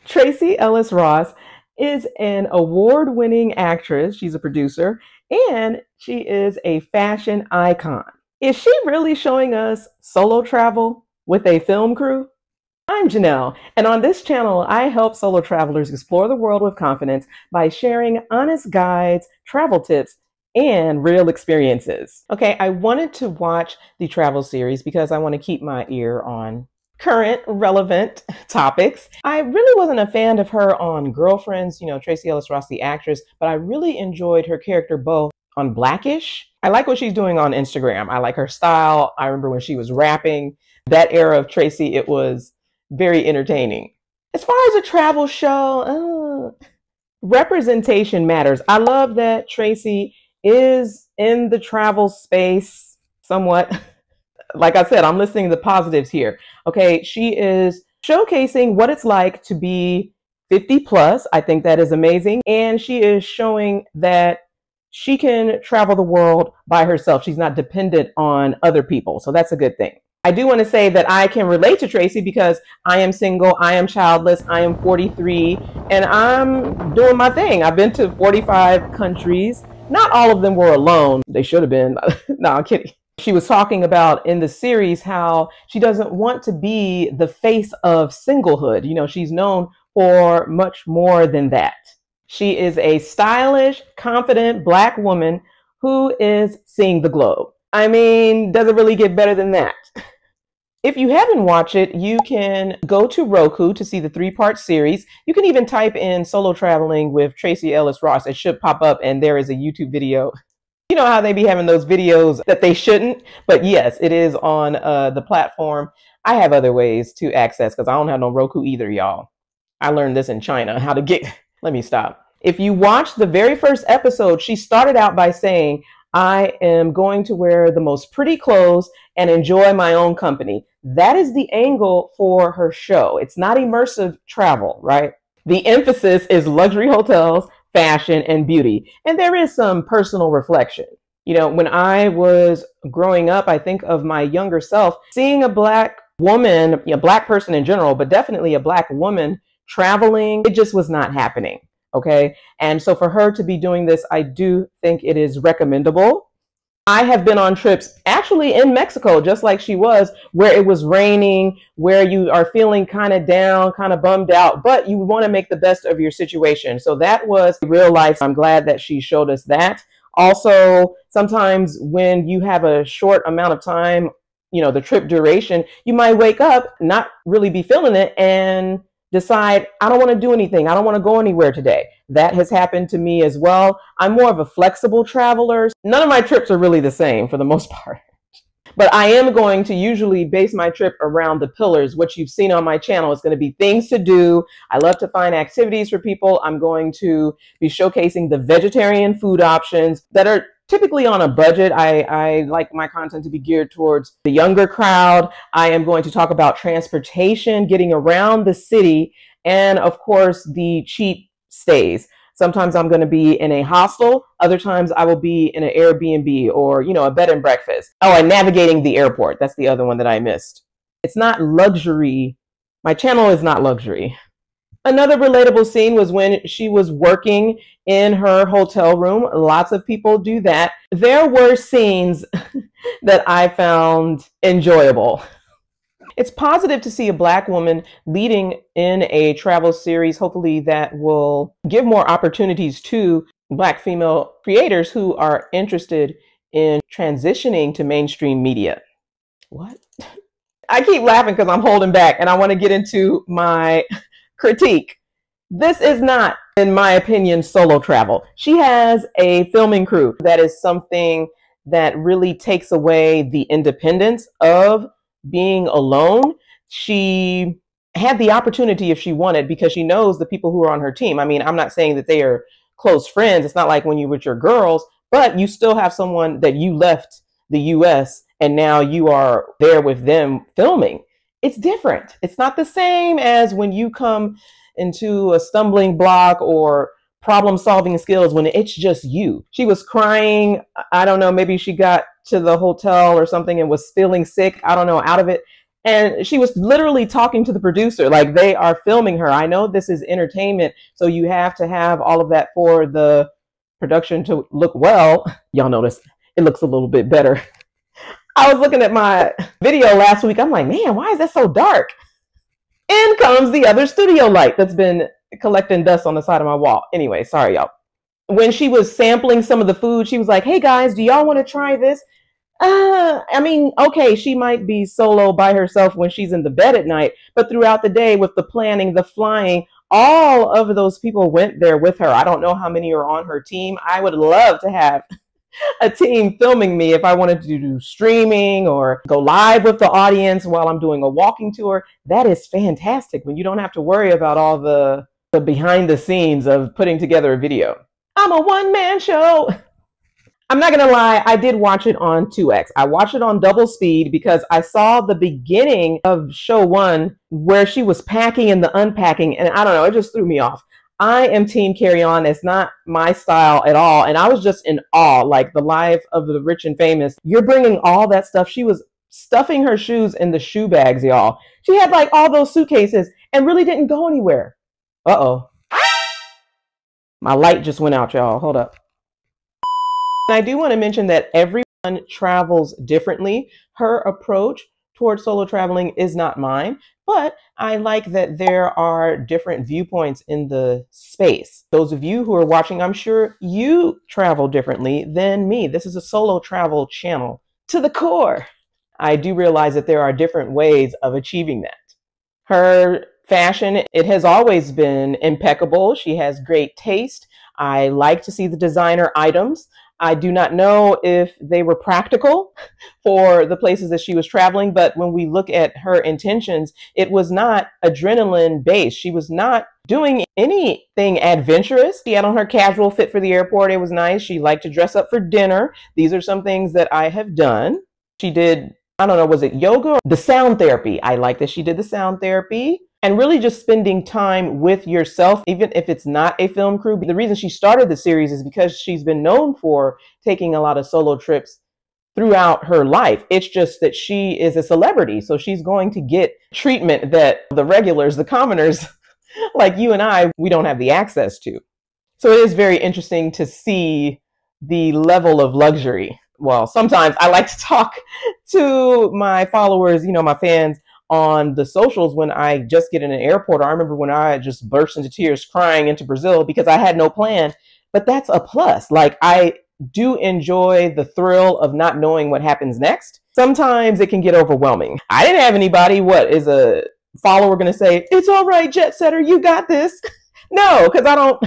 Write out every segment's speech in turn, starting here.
Tracee Ellis Ross is an award-winning actress. She's a producer and she is a fashion icon. Is she really showing us solo travel with a film crew? I'm Janelle, and on this channel, I help solo travelers explore the world with confidence by sharing honest guides, travel tips, and real experiences. Okay, I wanted to watch the travel series because I want to keep my ear on current relevant topics. I really wasn't a fan of her on Girlfriends, Tracee Ellis Ross, the actress, but I really enjoyed her character Bo on Blackish. I like what she's doing on Instagram. I like her style. I remember when she was rapping, that era of Tracee, it was very entertaining. As far as a travel show, representation matters. I love that Tracee is in the travel space somewhat. Like I said, I'm listing the positives here. Okay, she is showcasing what it's like to be 50 plus. I think that is amazing. And she is showing that she can travel the world by herself. She's not dependent on other people. So that's a good thing. I do want to say that I can relate to Tracee because I am single, I am childless, I am 43, and I'm doing my thing. I've been to 45 countries. Not all of them were alone. They should have been. No, I'm kidding. She was talking about in the series how she doesn't want to be the face of singlehood. She's known for much more than that. She is a stylish, confident Black woman who is seeing the globe. I mean, does it really get better than that? If you haven't watched it, you can go to Roku to see the 3-part series. You can even type in solo traveling with Tracee Ellis Ross. It should pop up and there is a YouTube video. You know how they be having those videos that they shouldn't, but yes, it is on the platform. I have other ways to access because I don't have no Roku either, y'all. I learned this in China, how to get, let me stop. If you watch the very first episode, she started out by saying, I am going to wear the most pretty clothes and enjoy my own company. That is the angle for her show. It's not immersive travel, right? The emphasis is luxury hotels, fashion, and beauty. And there is some personal reflection. When I was growing up, I think of my younger self, seeing a Black woman, a Black person in general, but definitely a Black woman traveling, it just was not happening. Okay. And so for her to be doing this, I do think it is recommendable. I have been on trips actually in Mexico, just like she was, where it was raining, where you are feeling kind of down, kind of bummed out, but you want to make the best of your situation. So that was real life. I'm glad that she showed us that. Also, sometimes when you have a short amount of time, the trip duration, you might wake up, not really be feeling it and decide, I don't want to do anything. I don't want to go anywhere today. That has happened to me as well. I'm more of a flexible traveler. None of my trips are really the same for the most part. But I am going to usually base my trip around the pillars. What you've seen on my channel is going to be things to do. I love to find activities for people. I'm going to be showcasing the vegetarian food options that are typically on a budget. I like my content to be geared towards the younger crowd. I am going to talk about transportation, getting around the city, and of course, the cheap stays. Sometimes I'm going to be in a hostel. Other times I will be in an Airbnb or, a bed and breakfast. Oh, and navigating the airport. That's the other one that I missed. It's not luxury. My channel is not luxury. Another relatable scene was when she was working in her hotel room. Lots of people do that. There were scenes that I found enjoyable. It's positive to see a Black woman leading in a travel series. Hopefully that will give more opportunities to Black female creators who are interested in transitioning to mainstream media. What? I keep laughing because I'm holding back and I want to get into my critique. This is not, in my opinion, solo travel. She has a filming crew. That is something that really takes away the independence of being alone. She had the opportunity if she wanted because she knows the people who are on her team. I mean, I'm not saying that they are close friends. It's not like when you're with your girls, but you still have someone that you left the US and now you are there with them filming. It's different. It's not the same as when you come into a stumbling block or problem solving skills when it's just you. She was crying. I don't know, maybe she got to the hotel or something and was feeling sick. I don't know, out of it. And she was literally talking to the producer, like they are filming her. I know this is entertainment, so you have to have all of that for the production to look well. Y'all notice it looks a little bit better. I was looking at my video last week. I'm like, man, why is that so dark? In comes the other studio light that's been collecting dust on the side of my wall. Anyway, sorry, y'all. When she was sampling some of the food, she was like, hey guys, do y'all want to try this? I mean, okay, she might be solo by herself when she's in the bed at night, but throughout the day with the planning, the flying, all of those people went there with her. I don't know how many are on her team. I would love to have a team filming me if I wanted to do streaming or go live with the audience while I'm doing a walking tour. That is fantastic when you don't have to worry about all the behind the scenes of putting together a video. I'm a one-man show. I'm not going to lie, I did watch it on 2X. I watched it on double speed because I saw the beginning of show 1 where she was packing and the unpacking, and I don't know, it just threw me off. I am Team Carry On. It's not my style at all, and I was just in awe, like the life of the rich and famous. You're bringing all that stuff. She was stuffing her shoes in the shoe bags, y'all. She had like all those suitcases and really didn't go anywhere. Uh-oh. My light just went out, y'all. Hold up. I do want to mention that everyone travels differently. Her approach towards solo traveling is not mine, but I like that there are different viewpoints in the space. Those of you who are watching, I'm sure you travel differently than me. This is a solo travel channel to the core. I do realize that there are different ways of achieving that. Her fashion, it has always been impeccable. She has great taste. I like to see the designer items. I do not know if they were practical for the places that she was traveling, but when we look at her intentions, it was not adrenaline based. She was not doing anything adventurous. She had on her casual fit for the airport. It was nice. She liked to dress up for dinner. These are some things that I have done. She did, I don't know, was it yoga or the sound therapy? I like that she did the sound therapy. And really just spending time with yourself, even if it's not a film crew. The reason she started the series is because she's been known for taking a lot of solo trips throughout her life. It's just that she is a celebrity, so she's going to get treatment that the regulars, the commoners, like you and I, we don't have the access to. So it is very interesting to see the level of luxury. Well, sometimes I like to talk to my followers, you know, my fans, on the socials when I just get in an airport. I remember when I just burst into tears crying into Brazil because I had no plan, but that's a plus. Like, I do enjoy the thrill of not knowing what happens next. Sometimes it can get overwhelming. I didn't have anybody, what is a follower going to say, it's all right, jet setter, you got this. No, because I don't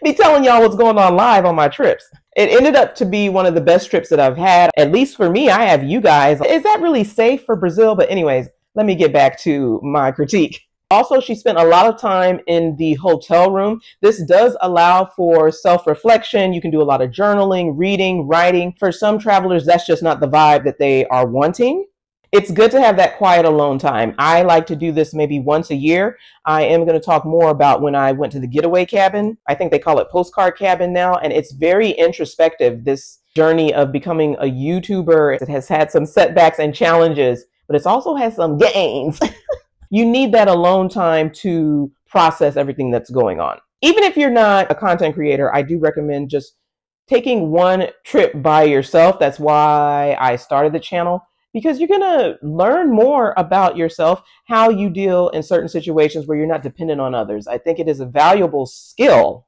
be telling y'all what's going on live on my trips. It ended up to be one of the best trips that I've had. At least for me, I have you guys. Is that really safe for Brazil? But anyways, let me get back to my critique. Also, she spent a lot of time in the hotel room. This does allow for self-reflection. You can do a lot of journaling, reading, writing. For some travelers, that's just not the vibe that they are wanting. It's good to have that quiet alone time. I like to do this maybe once a year. I am going to talk more about when I went to the getaway cabin. I think they call it postcard cabin now, and it's very introspective, this journey of becoming a YouTuber. It has had some setbacks and challenges, but it's also has some gains. You need that alone time to process everything that's going on. Even if you're not a content creator, I do recommend just taking one trip by yourself. That's why I started the channel, because you're going to learn more about yourself, how you deal in certain situations where you're not dependent on others. I think it is a valuable skill.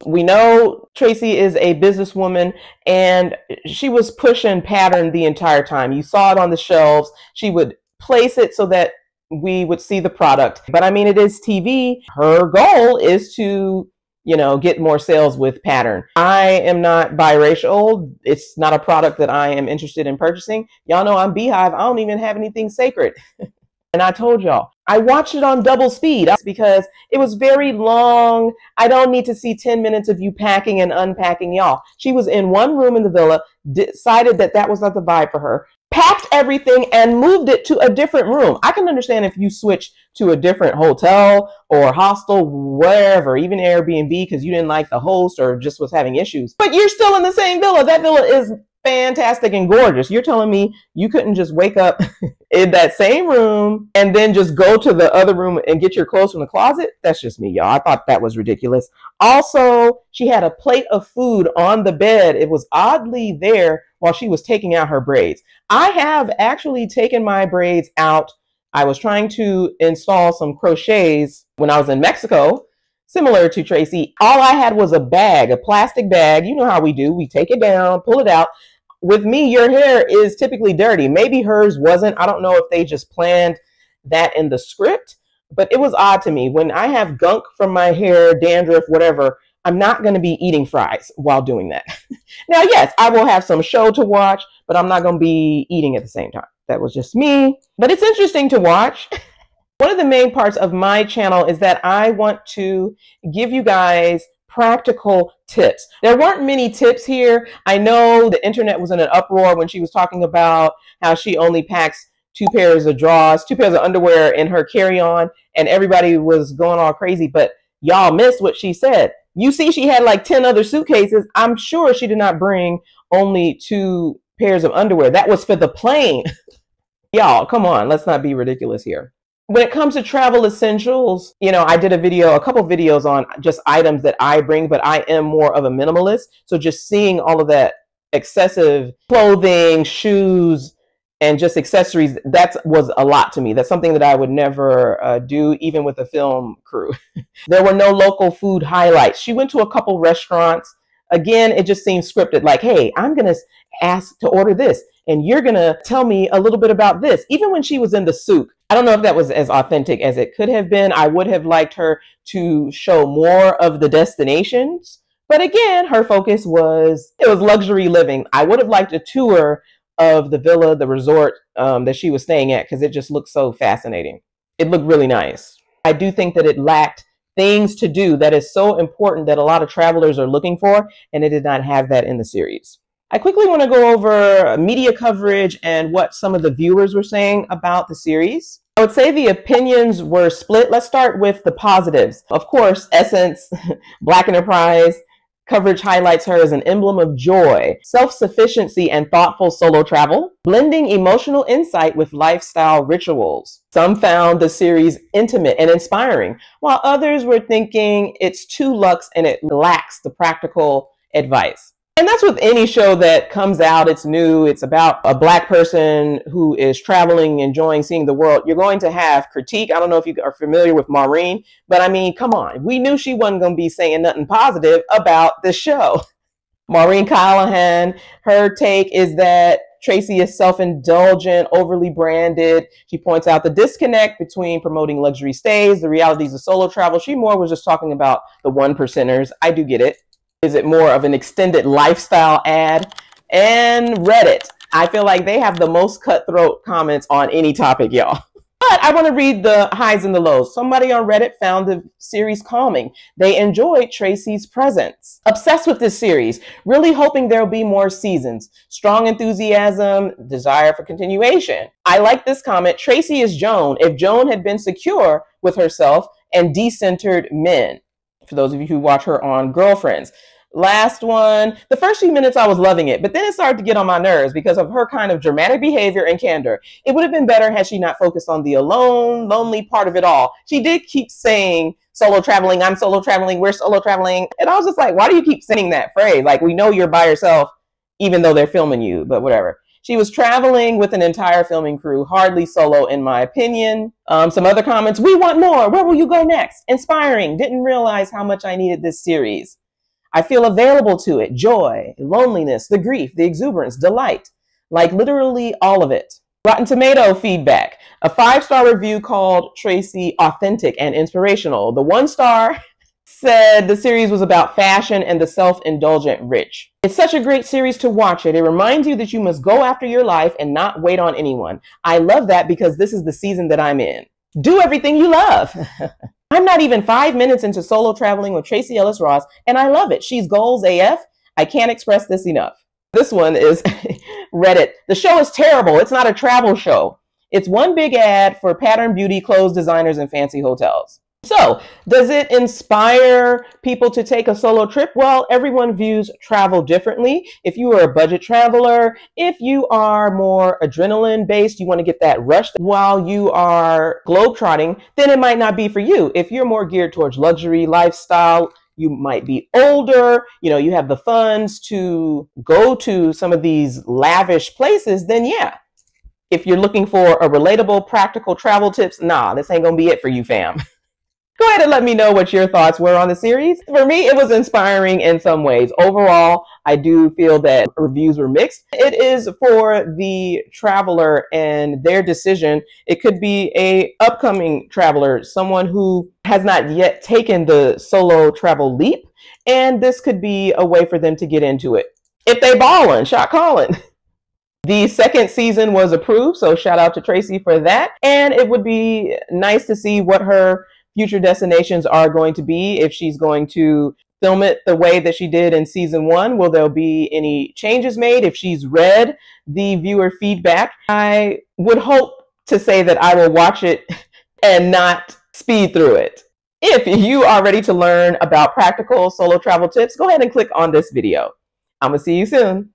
We know Tracee is a businesswoman, and she was pushing pattern the entire time. You saw it on the shelves. She would place it so that we would see the product. But I mean, it is TV. Her goal is to, you know, get more sales with pattern. I am not biracial. It's not a product that I am interested in purchasing. Y'all know I'm Beehive. I don't even have anything sacred. And I told y'all, I watched it on double speed because it was very long. I don't need to see 10 minutes of you packing and unpacking, y'all. She was in one room in the villa, decided that that was not the vibe for her, packed everything and moved it to a different room. I can understand if you switch to a different hotel or hostel, wherever, even Airbnb, because you didn't like the host or just was having issues. But you're still in the same villa. That villa is fantastic and gorgeous. You're telling me you couldn't just wake up in that same room and then just go to the other room and get your clothes from the closet. That's just me, y'all. I thought that was ridiculous. Also, she had a plate of food on the bed. It was oddly there while she was taking out her braids. I have actually taken my braids out. I was trying to install some crochets when I was in Mexico, similar to Tracee. All I had was a bag, a plastic bag. You know how we do. We take it down, pull it out. With me, your hair is typically dirty. Maybe hers wasn't. I don't know if they just planned that in the script, but it was odd to me. When I have gunk from my hair, dandruff, whatever, I'm not going to be eating fries while doing that. Now, yes, I will have some show to watch, but I'm not going to be eating at the same time. That was just me, but it's interesting to watch. One of the main parts of my channel is that I want to give you guys practical tips. There weren't many tips here. I know the internet was in an uproar when she was talking about how she only packs 2 pairs of drawers, 2 pairs of underwear in her carry-on, and everybody was going all crazy, but y'all missed what she said. You see, she had like 10 other suitcases. I'm sure she did not bring only 2 pairs of underwear. That was for the plane. Y'all, come on, let's not be ridiculous here. When it comes to travel essentials, you know, I did a couple videos on just items that I bring, but I am more of a minimalist. So just seeing all of that excessive clothing, shoes, and just accessories, that was a lot to me. That's something that I would never do, even with a film crew. There were no local food highlights. She went to a couple restaurants. Again, it just seems scripted, like, hey, I'm going to ask to order this, and you're going to tell me a little bit about this. Even when she was in the souk, I don't know if that was as authentic as it could have been. I would have liked her to show more of the destinations. But again, her focus was luxury living. I would have liked a tour of the villa, the resort that she was staying at, because it just looked so fascinating. It looked really nice. I do think that it lacked things to do that is so important that a lot of travelers are looking for, and it did not have that in the series. I quickly want to go over media coverage and what some of the viewers were saying about the series. I would say the opinions were split. Let's start with the positives. Of course, Essence, Black Enterprise, coverage highlights her as an emblem of joy, self-sufficiency, and thoughtful solo travel, blending emotional insight with lifestyle rituals. Some found the series intimate and inspiring, while others were thinking it's too luxe and it lacks the practical advice. And that's with any show that comes out, it's new, it's about a Black person who is traveling, enjoying, seeing the world. You're going to have critique. I don't know if you are familiar with Maureen, but I mean, come on. We knew she wasn't going to be saying nothing positive about the show. Maureen Callahan, her take is that Tracee is self-indulgent, overly branded. She points out the disconnect between promoting luxury stays, the realities of solo travel. She more was just talking about the 1%ers. I do get it. Is it more of an extended lifestyle ad? And Reddit. I feel like they have the most cutthroat comments on any topic, y'all. But I want to read the highs and the lows. Somebody on Reddit found the series calming. They enjoyed Tracee's presence. Obsessed with this series. Really hoping there'll be more seasons. Strong enthusiasm, desire for continuation. I like this comment. Tracee is Joan if Joan had been secure with herself and decentered men. For those of you who watch her on Girlfriends. Last one, the first few minutes I was loving it, but then it started to get on my nerves because of her kind of dramatic behavior and candor. It would have been better had she not focused on the alone, lonely part of it all. She did keep saying solo traveling, I'm solo traveling, we're solo traveling. And I was just like, why do you keep saying that phrase? Like, we know you're by yourself, even though they're filming you, but whatever. She was traveling with an entire filming crew, hardly solo in my opinion. Some other comments, we want more. Where will you go next? Inspiring. Didn't realize how much I needed this series. I feel available to it. Joy, loneliness, the grief, the exuberance, delight. Like literally all of it. Rotten Tomato feedback. A 5-star review called Tracee authentic and inspirational. The 1-star said the series was about fashion and the self-indulgent rich. It's such a great series to watch it. It reminds you that you must go after your life and not wait on anyone. I love that because this is the season that I'm in. Do everything you love. I'm not even 5 minutes into solo traveling with Tracee Ellis Ross, and I love it. She's goals AF. I can't express this enough. This one is Reddit. The show is terrible. It's not a travel show. It's one big ad for pattern beauty, clothes designers, and fancy hotels. So, does it inspire people to take a solo trip? Well, everyone views travel differently. If you are a budget traveler, if you are more adrenaline based, you want to get that rush while you are globetrotting, then it might not be for you. If you're more geared towards luxury lifestyle, you might be older, you have the funds to go to some of these lavish places, then yeah. If you're looking for a relatable, practical travel tips, nah, this ain't gonna be it for you, fam. Go ahead and let me know what your thoughts were on the series. For me, it was inspiring in some ways. Overall, I do feel that reviews were mixed. It is for the traveler and their decision. It could be a upcoming traveler, someone who has not yet taken the solo travel leap, and this could be a way for them to get into it. If they ballin', shot callin'. The second season was approved, so shout out to Tracee for that. And it would be nice to see what her future destinations are going to be, if she's going to film it the way that she did in season 1. Will there be any changes made? If she's read the viewer feedback, I would hope to say that I will watch it and not speed through it. If you are ready to learn about practical solo travel tips, go ahead and click on this video. I'm gonna see you soon.